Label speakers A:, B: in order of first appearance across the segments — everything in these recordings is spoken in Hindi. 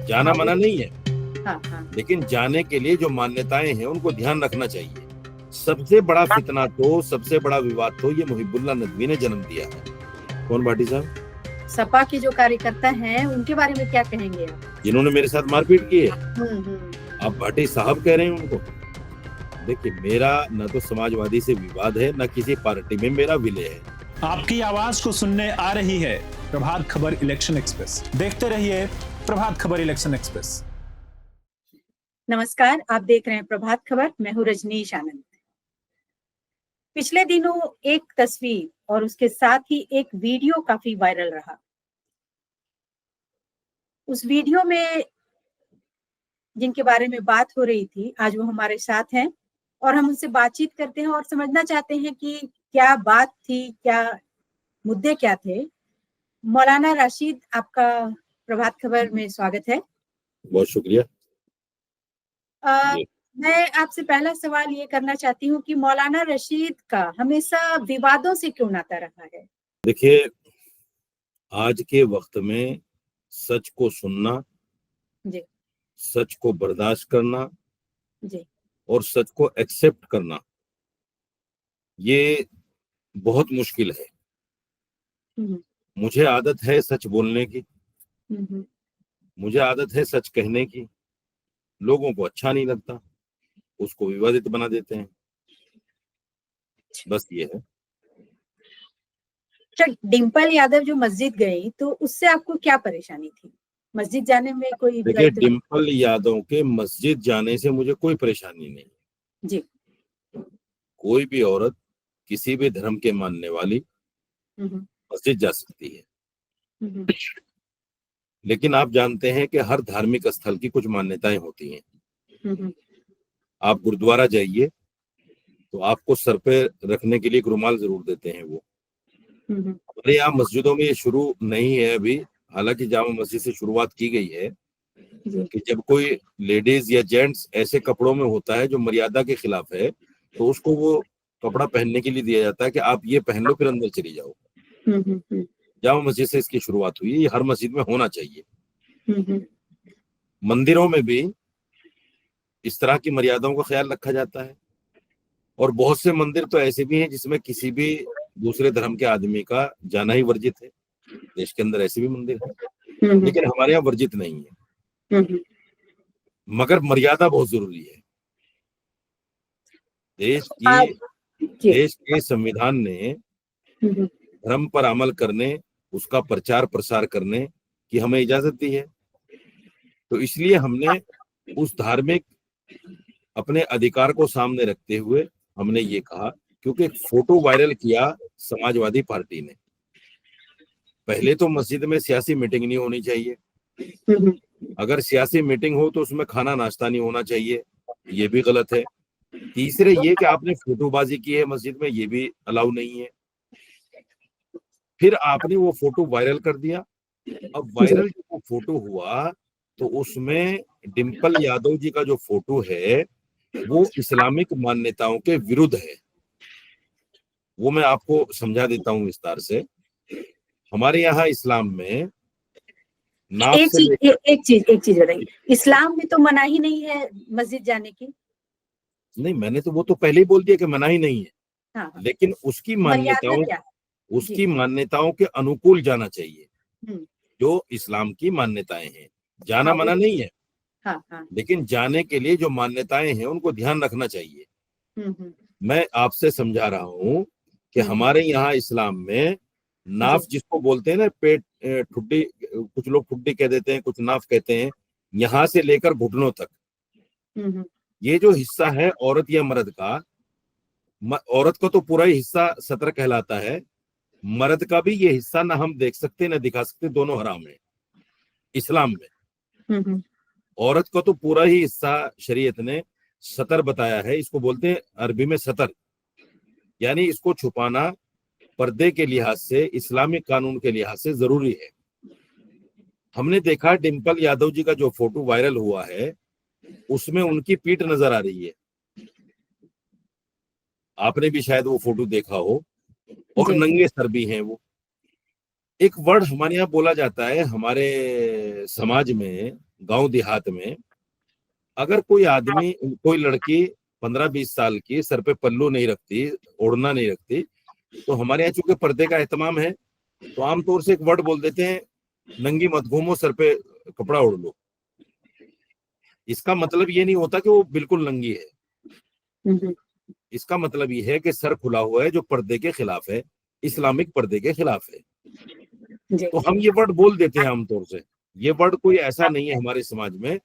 A: जाना
B: हाँ,
A: मना नहीं है,
B: हाँ हाँ
A: लेकिन जाने के लिए जो मान्यताएं हैं उनको ध्यान रखना चाहिए। सबसे बड़ा फितना तो, सबसे बड़ा विवाद तो ये मुहिबुल्लाह नदवी ने जन्म दिया है। कौन भाटी साहब?
B: सपा के जो कार्यकर्ता हैं उनके बारे में क्या कहेंगे आप?
A: जिन्होंने मेरे साथ मारपीट की है।
B: हम्म।
A: आप भाटी साहब कह रहे हैं उनको? देखिए, मेरा न तो समाजवादी से विवाद है, न किसी पार्टी में मेरा विलय है।
C: आपकी आवाज को सुनने आ रही है प्रभात खबर इलेक्शन एक्सप्रेस। देखते रहिए प्रभात खबर इलेक्शन एक्सप्रेस।
B: नमस्कार, आप देख रहे हैं प्रभात खबर। मैं हूं रजनीश आनंद। पिछले दिनों एक तस्वीर और उसके साथ ही एक वीडियो काफी वायरल रहा। उस वीडियो में जिनके बारे में बात हो रही थी, आज वो हमारे साथ हैं और हम उनसे बातचीत करते हैं और समझना चाहते हैं कि क्या बात थी, क्या मुद्दे क्या थे। मौलाना राशिद, आपका प्रभात खबर में स्वागत है।
A: बहुत शुक्रिया।
B: मैं आपसे पहला सवाल ये करना चाहती हूँ कि मौलाना रशीद का हमेशा विवादों से क्यों नाता रहा है?
A: देखिए, आज के वक्त में सच को सुनना,
B: जी
A: सच को बर्दाश्त करना
B: जी
A: और सच को एक्सेप्ट करना, ये बहुत मुश्किल है।
B: हम्म,
A: मुझे आदत है सच बोलने की,
B: हम्म,
A: मुझे आदत है सच कहने की। लोगों को अच्छा नहीं लगता, उसको विवादित बना देते हैं। बस ये है।
B: अच्छा, डिम्पल यादव जो मस्जिद गई तो उससे आपको क्या परेशानी थी? मस्जिद जाने में कोई
A: देखिए, डिम्पल यादव के मस्जिद जाने से मुझे कोई परेशानी नहीं।
B: जी।
A: कोई भी औरत, किसी भी धर्म के मानने वाली मस्जिद जा सकती है। लेकिन आप जानते हैं कि हर धार्मिक स्थल की कुछ मान्यताएं होती हैं। आप गुरुद्वारा जाइए तो आपको सर पे रखने के लिए एक रुमाल जरूर देते हैं वो। हमारे यहाँ मस्जिदों में ये शुरू नहीं है अभी, हालांकि जामा मस्जिद से शुरुआत की गई है कि जब कोई लेडीज या जेंट्स ऐसे कपड़ों में होता है जो मर्यादा के खिलाफ है, तो उसको वो कपड़ा पहनने के लिए दिया जाता है कि आप ये पहन लो, फिर अंदर चली जाओ। जामा मस्जिद से इसकी शुरुआत हुई। ये हर मस्जिद में होना चाहिए। मंदिरों में भी इस तरह की मर्यादाओं का ख्याल रखा जाता है। और बहुत से मंदिर तो ऐसे भी हैं जिसमें किसी भी दूसरे धर्म के आदमी का जाना ही वर्जित है। देश के अंदर ऐसे भी मंदिर हैं, लेकिन हमारे यहाँ वर्जित नहीं है। मगर मर्यादा बहुत जरूरी है। देश के संविधान ने धर्म पर अमल करने, उसका प्रचार प्रसार करने की हमें इजाजत दी है। तो इसलिए हमने उस धार्मिक अपने अधिकार को सामने रखते हुए हमने ये कहा, क्योंकि एक फोटो वायरल किया समाजवादी पार्टी ने। पहले तो मस्जिद में सियासी मीटिंग नहीं होनी चाहिए। अगर सियासी मीटिंग हो तो उसमें खाना नाश्ता नहीं होना चाहिए, ये भी गलत है। तीसरे ये कि आपने फोटोबाजी की है मस्जिद में, ये भी अलाउ नहीं है। फिर आपने वो फोटो वायरल कर दिया। अब वायरल जो वो फोटो हुआ तो उसमें डिम्पल यादव जी का जो फोटो है वो इस्लामिक मान्यताओं के विरुद्ध है। वो मैं आपको समझा देता हूँ विस्तार से। हमारे यहाँ इस्लाम में नाफ से
B: एक चीज बताइए, इस्लाम में तो मना ही नहीं है मस्जिद जाने की।
A: नहीं, मैंने तो वो तो पहले ही बोल दिया कि मना ही नहीं है।
B: हाँ,
A: लेकिन उसकी मान्यताओं के अनुकूल जाना चाहिए। जो इस्लाम की मान्यताएं हैं, जाना मना नहीं है। लेकिन जाने के लिए जो मान्यताएं हैं उनको ध्यान रखना चाहिए। मैं आपसे समझा रहा हूं कि हमारे यहाँ इस्लाम में नाफ जिसको बोलते हैं ना, पेट ठुड्डी, कुछ लोग ठुड्डी कह देते हैं, कुछ नाफ कहते हैं, यहाँ से लेकर घुटनों तक ये जो हिस्सा है औरत या मर्द का, औरत का तो पूरा ही हिस्सा सतर कहलाता है। मर्द का भी ये हिस्सा ना हम देख सकते ना दिखा सकते, दोनों हराम है इस्लाम में। औरत का तो पूरा ही हिस्सा शरीयत ने सतर बताया है। इसको बोलते हैं अरबी में सतर, यानी इसको छुपाना पर्दे के लिहाज से, इस्लामिक कानून के लिहाज से जरूरी है। हमने देखा डिम्पल यादव जी का जो फोटो वायरल हुआ है उसमें उनकी पीठ नजर आ रही है। आपने भी शायद वो फोटो देखा हो, और नंगे सर भी हैं वो। एक वर्ड हमारे यहाँ बोला जाता है, हमारे समाज में, गांव देहात में, अगर कोई आदमी, कोई लड़की 15-20 साल की सर पे पल्लू नहीं रखती, ओढ़ना नहीं रखती, तो हमारे यहाँ चूंकि पर्दे का एहतमाम है, तो आमतौर से एक वर्ड बोल देते हैं, नंगी मत घूमो, सर पे कपड़ा ओढ़ लो। इसका मतलब ये नहीं होता कि वो बिल्कुल नंगी है। इसका मतलब ये है कि सर खुला हुआ है, जो पर्दे के खिलाफ है, इस्लामिक पर्दे के खिलाफ है। तो हम ये वर्ड बोल देते हैं आमतौर से। ये वर्ड कोई ऐसा नहीं है हमारे समाज में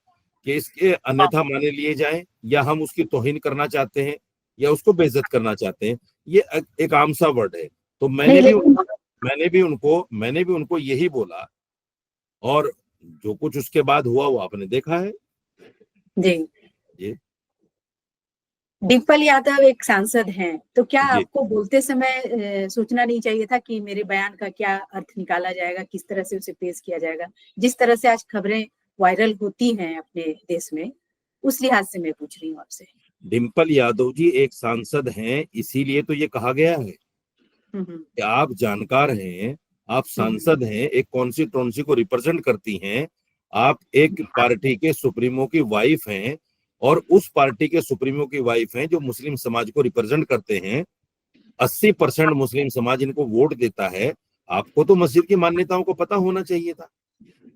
A: कि इसके अन्यथा माने लिए जाएं, या हम उसकी तौहीन करना चाहते हैं, या उसको बेइज्जत करना चाहते हैं। ये एक आम सा वर्ड है। तो मैंने भी उनको यही बोला, और जो कुछ उसके बाद हुआ वो आपने देखा है। जी।
B: डिम्पल यादव एक सांसद हैं, तो क्या आपको बोलते समय सोचना नहीं चाहिए था कि मेरे बयान का क्या अर्थ निकाला जाएगा, किस तरह से उसे पेश किया जाएगा? जिस तरह से आज खबरें वायरल होती हैं अपने देश में, उस लिहाज से मैं पूछ रही हूँ आपसे।
A: डिम्पल यादव जी एक सांसद हैं, इसीलिए तो ये कहा गया है कि आप जानकार हैं, आप सांसद हैं, एक कॉन्स्टिट्यूएंसी को रिप्रेजेंट करती हैं, आप एक पार्टी के सुप्रीमो की वाइफ हैं, और उस पार्टी के सुप्रीमो की वाइफ हैं जो मुस्लिम समाज को रिप्रेजेंट करते हैं। 80% मुस्लिम समाज इनको वोट देता है। आपको तो मस्जिद की मान्यताओं को पता होना चाहिए था,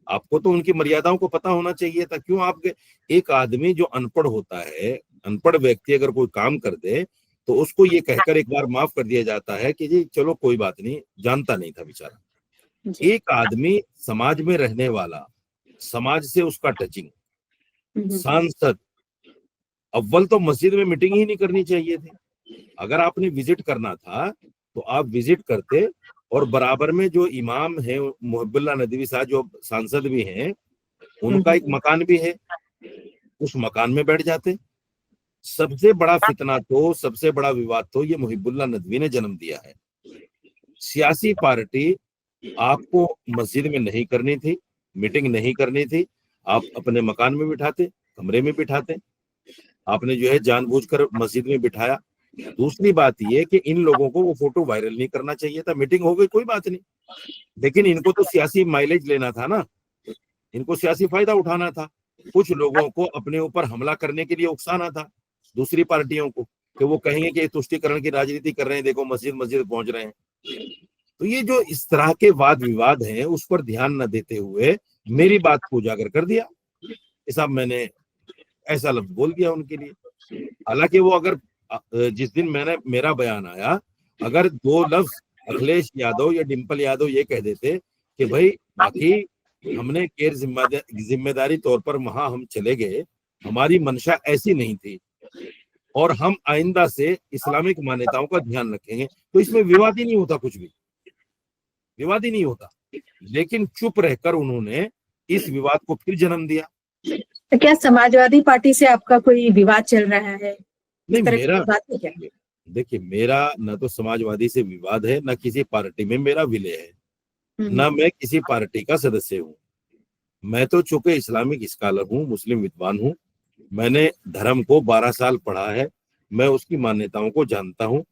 A: आपको तो उनकी मर्यादाओं को पता होना चाहिए था। क्यों आप, एक आदमी जो अनपढ़ होता है, अनपढ़ व्यक्ति अगर कोई काम कर दे तो उसको ये कहकर एक बार माफ कर दिया जाता है कि जी चलो कोई बात नहीं, जानता नहीं था बेचारा। एक आदमी समाज में रहने वाला, समाज से उसका टचिंग, सांसद, अव्वल तो मस्जिद में मीटिंग ही नहीं करनी चाहिए थी। अगर आपने विजिट करना था तो आप विजिट करते, और बराबर में जो इमाम है मुहिब्बुल्लाह नदवी साहब जो सांसद भी हैं, उनका एक मकान भी है, उस मकान में बैठ जाते। सबसे बड़ा फितना तो, सबसे बड़ा विवाद तो ये मुहिब्बुल्लाह नदवी ने जन्म दिया है। सियासी पार्टी आपको मस्जिद में नहीं करनी थी, मीटिंग नहीं करनी थी, आप अपने मकान में बिठाते, कमरे में बिठाते। आपने जो है जानबूझकर मस्जिद में बिठाया। दूसरी बात ये कि इन लोगों को वो फोटो वायरल नहीं करना चाहिए था। मीटिंग हो गई कोई बात नहीं, लेकिन इनको तो सियासी माइलेज लेना था ना, इनको सियासी फायदा उठाना था। कुछ लोगों को अपने ऊपर हमला करने के लिए उकसाना था, दूसरी पार्टियों को, कि वो कहेंगे कि तुष्टीकरण की राजनीति कर रहे हैं, देखो मस्जिद मस्जिद पहुंच रहे हैं। तो ये जो इस तरह के वाद विवाद हैं उस पर ध्यान न देते हुए मेरी बात को उजागर कर दिया। साहब मैंने ऐसा लफ्ज बोल दिया उनके लिए। हालांकि वो अगर जिस दिन मेरा बयान आया, अगर 2 लफ्ज अखिलेश यादव या डिम्पल यादव ये कह देते कि भाई बाकी हमने गैर जिम्मेदारी तौर पर वहां हम चले गए, हमारी मंशा ऐसी नहीं थी, और हम आइंदा से इस्लामिक मान्यताओं का ध्यान रखेंगे, तो इसमें विवाद ही नहीं होता, कुछ भी विवाद ही नहीं होता। लेकिन चुप रहकर उन्होंने इस विवाद को फिर जन्म दिया।
B: तो क्या समाजवादी पार्टी से आपका कोई विवाद चल रहा है?
A: नहीं, मेरा देखिए, मेरा न तो समाजवादी से विवाद है, न किसी पार्टी में मेरा विलय है, न मैं किसी पार्टी का सदस्य हूँ। मैं तो चूंकि इस्लामिक स्कॉलर हूँ, मुस्लिम विद्वान हूँ, मैंने धर्म को 12 साल पढ़ा है, मैं उसकी मान्यताओं को जानता हूँ।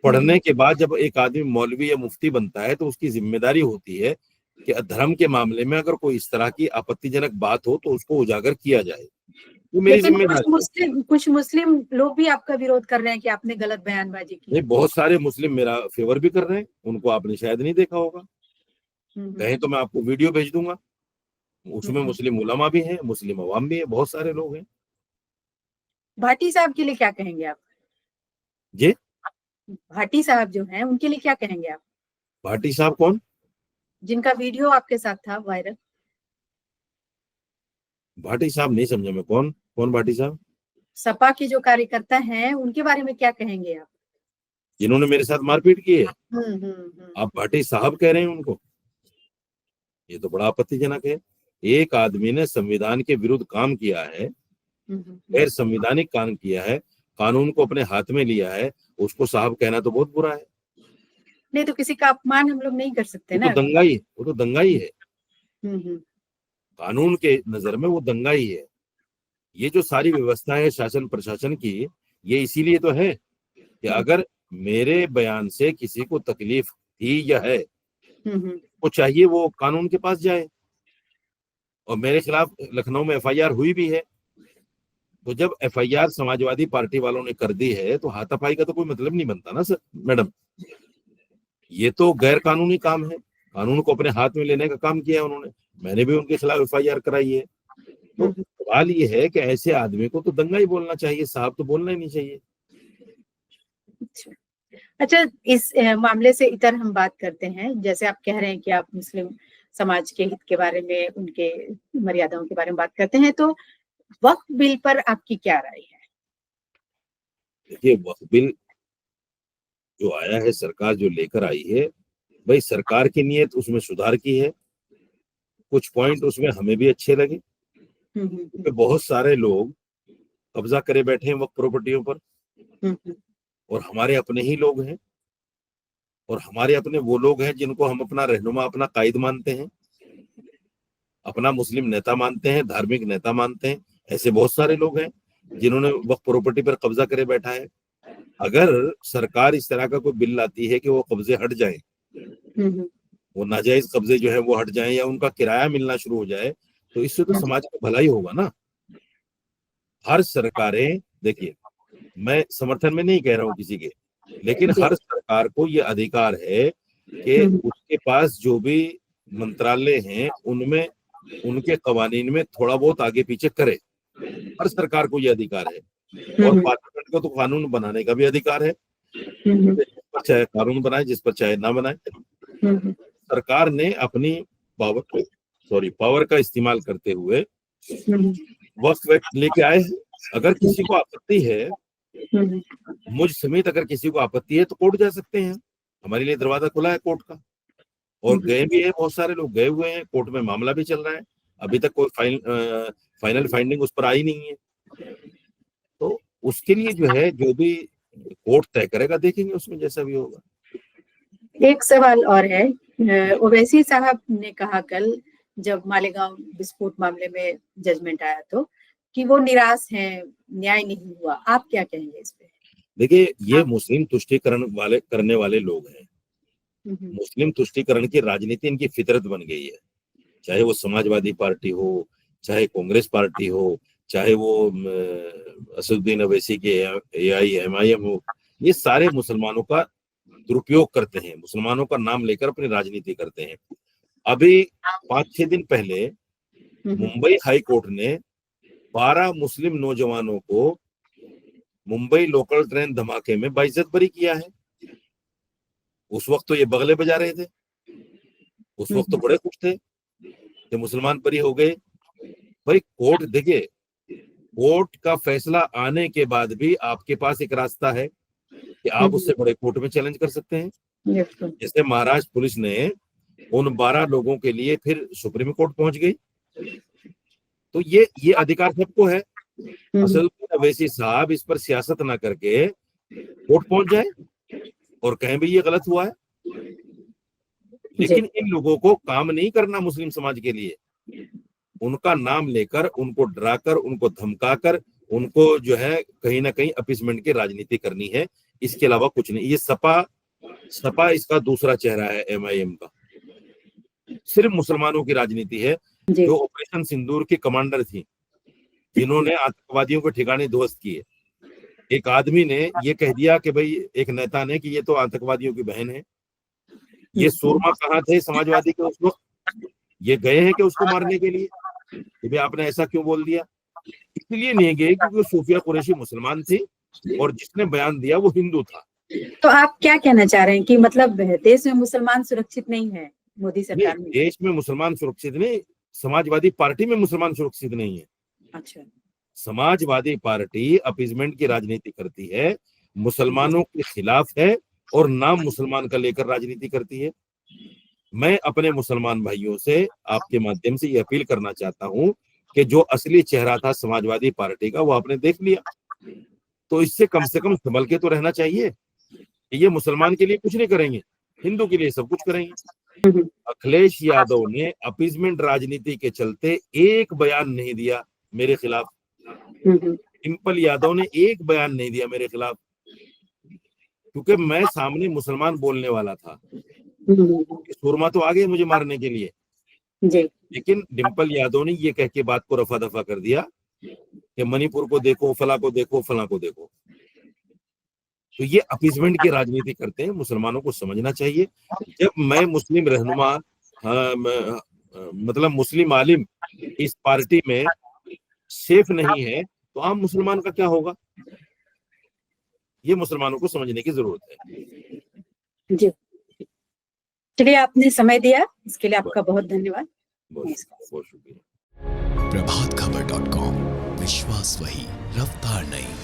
A: पढ़ने के बाद जब एक आदमी मौलवी या मुफ्ती बनता है तो उसकी जिम्मेदारी होती है कि धर्म के मामले में अगर कोई इस तरह की आपत्तिजनक बात हो तो उसको उजागर किया जाए। वो मेरी जिम्मेदारी।
B: कुछ मुस्लिम लोग भी आपका विरोध कर रहे हैं कि आपने गलत बयानबाजी की।
A: नहीं, बहुत सारे मुस्लिम मेरा फेवर भी कर रहे हैं, उनको आपने शायद नहीं देखा होगा, कहीं तो मैं आपको वीडियो भेज दूंगा। उसमें मुस्लिम उलमा भी हैं, मुस्लिम अवाम भी है, बहुत सारे लोग हैं।
B: भाटी साहब के लिए क्या कहेंगे आप?
A: जी,
B: भाटी साहब जो हैं उनके लिए क्या कहेंगे आप?
A: भाटी साहब कौन?
B: जिनका वीडियो आपके साथ था वायरल।
A: भाटी साहब नहीं समझा मैं, कौन भाटी साहब?
B: सपा के जो कार्यकर्ता हैं उनके बारे में क्या कहेंगे आप?
A: जिन्होंने मेरे साथ मारपीट की है। आप भाटी साहब कह रहे हैं उनको? ये तो बड़ा आपत्तिजनक है। एक आदमी ने संविधान के विरुद्ध काम किया है, गैर संवैधानिक काम किया है, कानून को अपने हाथ में लिया है, उसको साहब कहना तो बहुत बुरा है।
B: नहीं तो किसी का अपमान हम लोग नहीं कर सकते ना।
A: वो तो दंगाई है। कानून के नजर में वो दंगाई है। ये जो सारी व्यवस्था है शासन प्रशासन की, ये इसीलिए तो है कि अगर मेरे बयान से किसी को तकलीफ थी या है वो चाहिए वो कानून के पास जाए। और मेरे खिलाफ लखनऊ में एफआईआर हुई भी है। तो जब एफआईआर समाजवादी पार्टी वालों ने कर दी है तो हाथापाई का तो कोई मतलब नहीं बनता ना सर मैडम। ये तो गैर कानूनी काम है, कानून को अपने हाथ में लेने का काम किया है उन्होंने। मैंने भी उनके खिलाफ एफआईआर कराई है। तो सवाल ये है कि ऐसे आदमी को तो दंगा ही बोलना चाहिए, साहब तो बोलना ही नहीं चाहिए।
B: अच्छा, इस मामले से इतर हम बात करते हैं। जैसे आप कह रहे हैं कि आप मुस्लिम समाज के हित के बारे में, उनके मर्यादाओं के बारे में बात करते हैं, तो वक्फ बिल पर आपकी क्या राय है?
A: देखिए, वक्फ बिल जो आया है, सरकार जो लेकर आई है, भाई सरकार की नीयत उसमें सुधार की है। कुछ पॉइंट उसमें हमें भी अच्छे लगे। क्योंकि बहुत सारे लोग कब्जा करे बैठे हैं वक्फ प्रॉपर्टियों पर, और हमारे अपने ही लोग हैं, और हमारे अपने वो लोग हैं जिनको हम अपना रहनुमा, अपना कायद मानते हैं, अपना मुस्लिम नेता मानते हैं, धार्मिक नेता मानते हैं। ऐसे बहुत सारे लोग हैं जिन्होंने वक्फ प्रॉपर्टी पर कब्जा करे बैठा है। अगर सरकार इस तरह का कोई बिल लाती है कि वो कब्जे हट जाए, वो नाजायज कब्जे जो है वो हट जाए, या उनका किराया मिलना शुरू हो जाए, तो इससे तो समाज का भला ही होगा ना। हर सरकारें, देखिए मैं समर्थन में नहीं कह रहा हूँ किसी के, लेकिन हर सरकार को ये अधिकार है कि उसके पास जो भी मंत्रालय हैं उनमें, उनके कवानीन में थोड़ा बहुत आगे पीछे करे। हर सरकार को ये अधिकार है। और पार्लियामेंट को तो कानून बनाने का भी अधिकार है, जिस पर चाहे कानून बनाए, जिस पर चाहे ना बनाए। सरकार ने अपनी पावर का इस्तेमाल करते हुए वक्फ एक्ट लेके आए हैं। अगर किसी को आपत्ति है, मुझ समेत अगर किसी को आपत्ति है, तो कोर्ट जा सकते हैं। हमारे लिए दरवाजा खुला है कोर्ट का, और गए भी है, बहुत सारे लोग गए हुए हैं। कोर्ट में मामला भी चल रहा है, अभी तक कोई फाइनल फाइंडिंग उस पर आई नहीं है। तो उसके लिए जो है, जो भी कोर्ट तय करेगा, देखेंगे उसमें जैसा भी होगा।
B: एक सवाल और है, ओवैसी साहब ने कहा कल जब मालेगांव विस्फोट मामले में जजमेंट आया तो, कि वो निराश हैं, न्याय नहीं हुआ। आप क्या कहेंगे इस पे?
A: देखिए, ये मुस्लिम तुष्टीकरण वाले करने वाले लोग हैं। मुस्लिम तुष्टीकरण की राजनीति इनकी फितरत बन गई है। चाहे वो समाजवादी पार्टी हो, चाहे कांग्रेस पार्टी हो, चाहे वो असदुद्दीन अवैसी के AIMIM हो, ये सारे मुसलमानों का दुरुपयोग करते हैं, मुसलमानों का नाम लेकर अपनी राजनीति करते हैं। अभी 5-6 दिन पहले मुंबई हाई कोर्ट ने 12 मुस्लिम नौजवानों को मुंबई लोकल ट्रेन धमाके में बाइज्जत बरी किया है। उस वक्त तो ये बगले बजा रहे थे, उस वक्त तो बड़े खुश थे कि मुसलमान बरी हो गए। भाई कोर्ट, देखिए, कोर्ट का फैसला आने के बाद भी आपके पास एक रास्ता है कि आप उससे बड़े कोर्ट में चैलेंज कर सकते हैं। जैसे महाराष्ट्र पुलिस ने उन 12 लोगों के लिए फिर सुप्रीम कोर्ट पहुंच गई। तो ये अधिकार सबको है। असदुद्दीन अवैसी साहब इस पर सियासत ना करके कोर्ट पहुंच जाए और कहें भी ये गलत हुआ है। लेकिन इन लोगों को काम नहीं करना मुस्लिम समाज के लिए। उनका नाम लेकर, उनको डराकर, उनको धमकाकर, उनको जो है कहीं ना कहीं अपीसमेंट की राजनीति करनी है। इसके अलावा कुछ नहीं। ये सपा इसका दूसरा चेहरा है, MIM का। सिर्फ मुसलमानों की राजनीति है। जो ऑपरेशन सिंदूर की कमांडर थी, जिन्होंने आतंकवादियों के ठिकाने ध्वस्त किए, एक आदमी ने ये कह दिया कि भाई, एक नेता ने, कि ये तो आतंकवादियों की बहन है। ये सूरमा कहाँ थे समाजवादी के उस वक्त? ये गए हैं कि उसको मारने के लिए कि भाई आपने ऐसा क्यों बोल दिया? इसलिए नहीं गए क्योंकि सूफिया कुरैशी मुसलमान थी और जिसने बयान दिया वो हिंदू था।
B: तो आप क्या कहना चाह रहे हैं कि मतलब देश में मुसलमान सुरक्षित नहीं है मोदी सरकार में?
A: देश में मुसलमान सुरक्षित नहीं, समाजवादी पार्टी में मुसलमान सुरक्षित नहीं है।
B: अच्छा।
A: समाजवादी पार्टी अपीजमेंट की राजनीति करती है, मुसलमानों के खिलाफ है और नाम मुसलमान का लेकर राजनीति करती है। मैं अपने मुसलमान भाइयों से आपके माध्यम से ये अपील करना चाहता हूं कि जो असली चेहरा था समाजवादी पार्टी का, वो आपने देख लिया, तो इससे कम से कम संभल के तो रहना चाहिए। ये मुसलमान के लिए कुछ नहीं करेंगे, हिंदू के लिए सब कुछ करेंगे। अखिलेश यादव ने अपीजमेंट राजनीति के चलते एक बयान नहीं दिया मेरे खिलाफ। डिम्पल यादव ने एक बयान नहीं दिया मेरे खिलाफ, क्योंकि मैं सामने मुसलमान बोलने वाला था। सुरमा तो आ गए मुझे मारने के लिए
B: जी।
A: लेकिन डिम्पल यादव ने ये कह के बात को रफा दफा कर दिया कि मणिपुर को देखो, फला को देखो, फला को देखो। तो ये अपीजमेंट की राजनीति करते हैं। मुसलमानों को समझना चाहिए, जब मैं मुस्लिम रहनुमा मतलब मुस्लिम आलिम इस पार्टी में सेफ नहीं है तो आम मुसलमान का क्या होगा, ये मुसलमानों को समझने की जरूरत है।
B: जी, चलिए आपने समय दिया, इसके लिए आपका बहुत धन्यवाद।
A: बहुत शुक्रिया।
D: प्रभातखबर.com, विश्वास वही, रफ्तार नहीं।